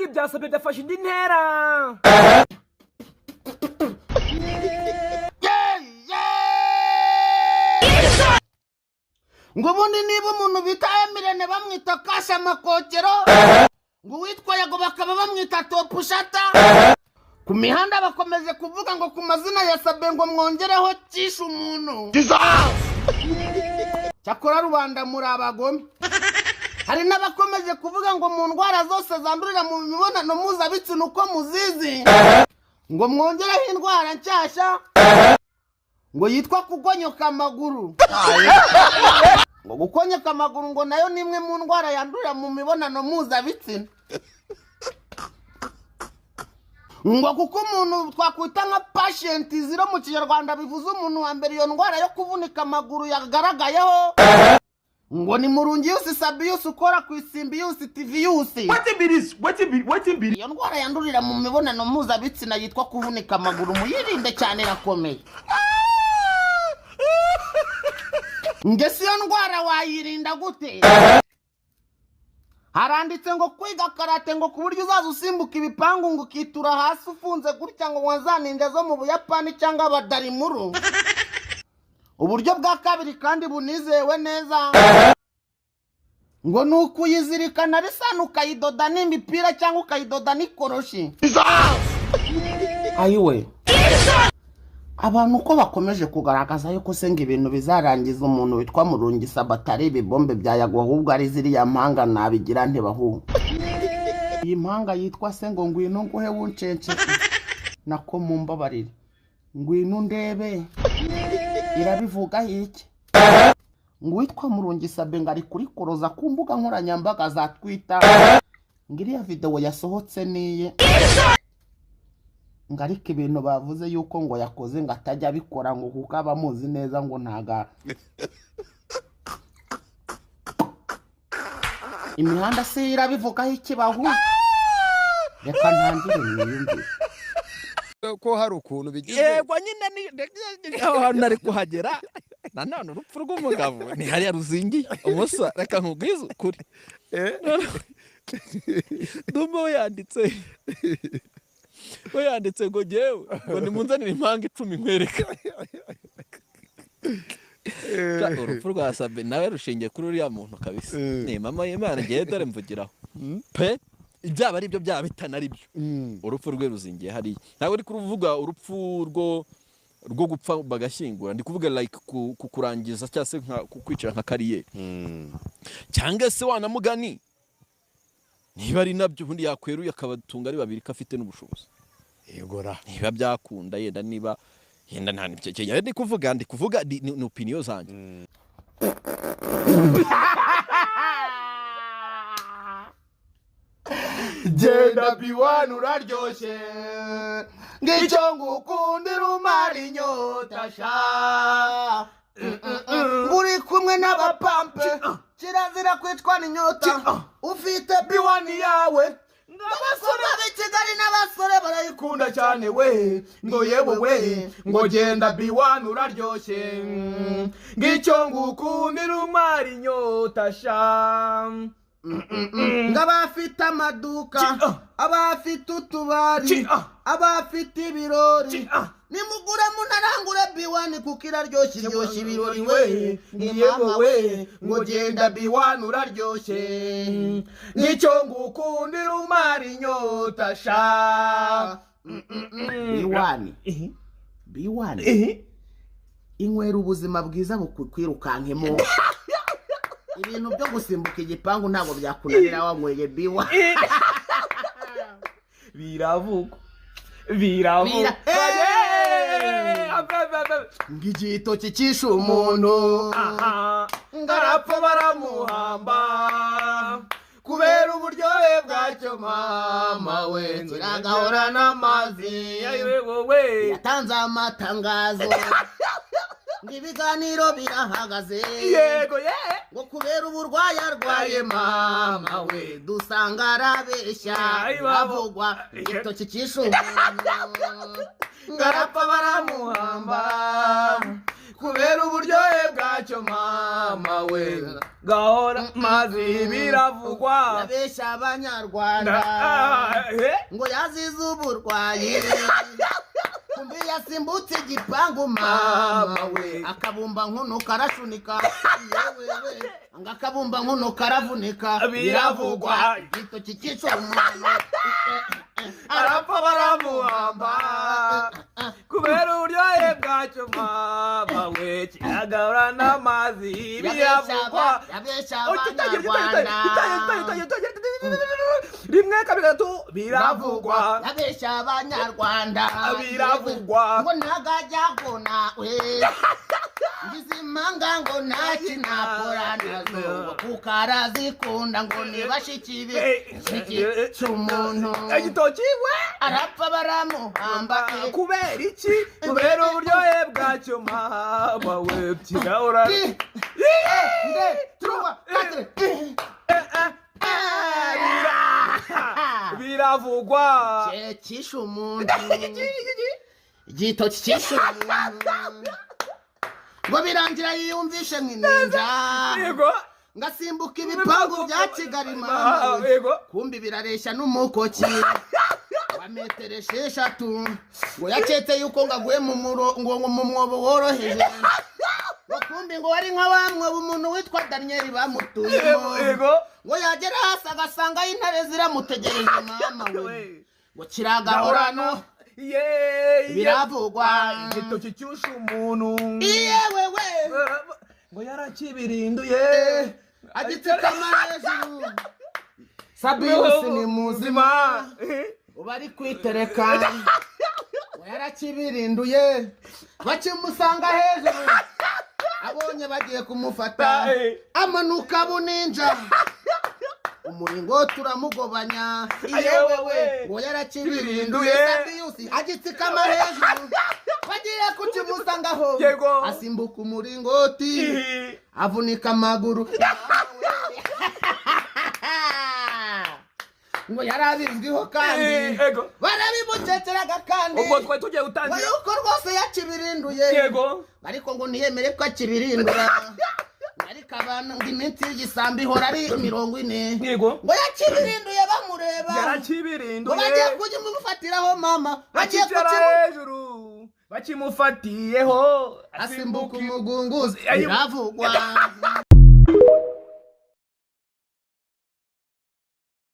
ngo ibyasabye byafashe indi ntera. ngo ubundi niba umuntu bita Emirene bamwita Kasha Makokero, ngo uwitwa Yago bakaba bamwita Topushata, ku mihanda bakomeje kuvuga ngo ku mazina ya Sabe ngo mwongereho Kisha umuntu. Cyakora rubanda muri abagome. Hari n'abakomeje kuvuga ngo mu ndwara zose zandurira mu mibonano mpuzabitsina uko muzizi, ngo mwongereho indwara nshyashya ngo yitwa kugonyoka amaguru. Ngo gukonyoka amaguru ngo nayo ni imwe mu ndwara yandurira mu mibonano mpuzabitsina. Ngo kuko umuntu twakwita nka patient zero mu Kinyarwanda bivuze umuntu wa mbere iyo ndwara yo kuvunika amaguru yagaragayeho, ngo ni Murungius Sabius ukora ku Isimbius TVus. Iyo ndwara yandurira mu mibonano mpuzabitsina yitwa kuvunika amaguru, muyirinde cyane irakomeye. Ngese iyo ndwara wayirinda gute? Haranditse ngo kwiga karate ngo ku buryo uzaza usimbuka ibipangu ngo ukitura hasi ufunze gutya ngo wazaninda zo mu Buyapani cyangwa abadarimuru. Uburyo bwa kabiri kandi bunizewe neza ngo nuko uyizirikana risana ukayidoda n'imipira cyangwa ukayidoda n'ikoroshi. Ayiwe, abantu uko bakomeje kugaragaza yuko senga ibintu bizarangiza umuntu witwa Murungisa batari ibibombe bya Yago ahubwo ari ziriya mpanga nabigira ntibahu. Iyi mpanga yitwa se ngo ngwino nguhe wuncense nako mumbabarire, ngwino ndebe irabivuga iki. Ngo witwa Murungisa benga ari kuri koroza ku mbuga nkoranyambaga za Twitter, ngiriya video yasohotse niye ngarika ibintu bavuze yuko ngo yakoze ngo atajya abikora ngo kuko abamuzi neza ngo ntaga imihanda se irabivugaho ikibahu. Reka ntangire mwiyumvire ko hari ukuntu bigize. Yego nyine ni aho hantu ari kuhagera nanone urupfu rw'umugabo ni hariya ruzingiye umusa. Reka nkubwize ukuri, ndumva yanditse ngo jewe ngo nimunzanire impanga 10 nkwereka. Urupfu rwa Sabe nawe rushingiye kuri uriya muntu kabisa. Ni mama y'Imana ngiye dore mvugiraho pe ibyaba ari byo byaba bitanari byo. Urupfu rwe ruzingiye hari ntabwo ari kuvuga urupfu rwo gupfa bagashyingura, ndi kuvuga like kukurangiza cyangwa se kwicira nka kariyeri cyangwa se wanamugani niba ari nabyo ubundi yakweruye akabatunga ari babiri kafite n'ubushobozi. Yegora niba byakunda yenda niba yenda nta nibyo ndi kuvuga ni opinion zanjye. Genda biwanu uraryoshye ngicyo ngukundira umara inyota sha. Uri kumwe n'abapampe kirazira kwicwa n'inyota ufite biwani yawe. Abasore b'i Kigali n'abasore barayikunda cyane we, ngo yewe we ngo genda biwani uraryoshye ngicyo ngukundira umara inyota sha. Ngabafite amaduka, abafite utubari, abafite ibirori, nimugure munarangure biwani kuko iraryoshye ibirori we. Ngiyego we ngo genda biwani uraryoshye ngicyo ngukundira umara inyota sha. Biwani inywera ubuzima bwiza bukwirukankemo. Ibintu byo gusimbuka igipangu ntabwo byakunanira wanyweye biwa. Biravuga ngigito kikisha umuntu ngarapfa baramuhamba kubera uburyohe bwacyo mama we nziragahora n'amazi. yatanze amatangazo ibiganiro birahagaze. Yego ngo kubera uburwayi arwaye mama we dusanga arabeshya bavugwa igitoki cy'ishumuntu ngarapfa baramuhamba kubera uburyohe bwacyo mama we gahora mazi biravugwa yabeshya abanyarwanda ngo yazize uburwayi kumbi yasimbutse igipangu mama we akabumba nkuno karashunika yewe ngakabumba nkuno karavunika biravugwa igitoki cyica umuntu arapfa baramuhamba kubera uburyohe bwacyo mama we kiragahora n'amazi biravugwa yabeshya abanyarwanda rimwe kabiri gatatu biravugwa yabeshya abanyarwanda biravugwa ngo nagajya kona we ngizimanga ngo ntaki nakora nazo kuko arazikunda ngo nibashikibe cy'umuntu igitoki we arapfa baramuhamba kubera iki kubera uburyohe bwacyo mama we kirahora biravugwa cyishe umuntu igitoki cyishe umuntu ngo birangira yiyumvishe nk'ininja ngasimbuka ibipangu bya Kigali mama kumbi birareshya n'umukoki wa metero 6 ngo yaketse yuko ngaguye mu mwobo woroheje ngo kumbi ngo wari nka bamwe umuntu witwa Daniel bamutuyemo ngo yagera hasi agasanga intare ziramutegereje mama we ngo kiragahorano biravugwa igitoki cyusha umuntu wewe ngo yarakibirinduye agitsikama hejuru Sabius ni muzima ubari kwitereka ngo yarakibirinduye bakimusanga hejuru abonye bagiye kumufata amanuka buninja umuringo turamugobanya wewe ngo yarakibirinduye Sabius agitsikama hejuru bagiye kukimusangaho asimbuka umuringoti avunika amaguru ngo yarabizwiho kandi barabimuceceraga kandi ubwo twari tugiye gutangira yuko rwose yakibirinduye ariko ngo ntiyemere ko akibirindura ariko abantu ngo iminsi y'igisambi ihora ari 40 ngo yakibirinduye bamureba yarakibirinduye ngo bagiye kugimufatiraho mama bagiye hejuru bakimufatiyeho asimbuka umugunguzi biravugwa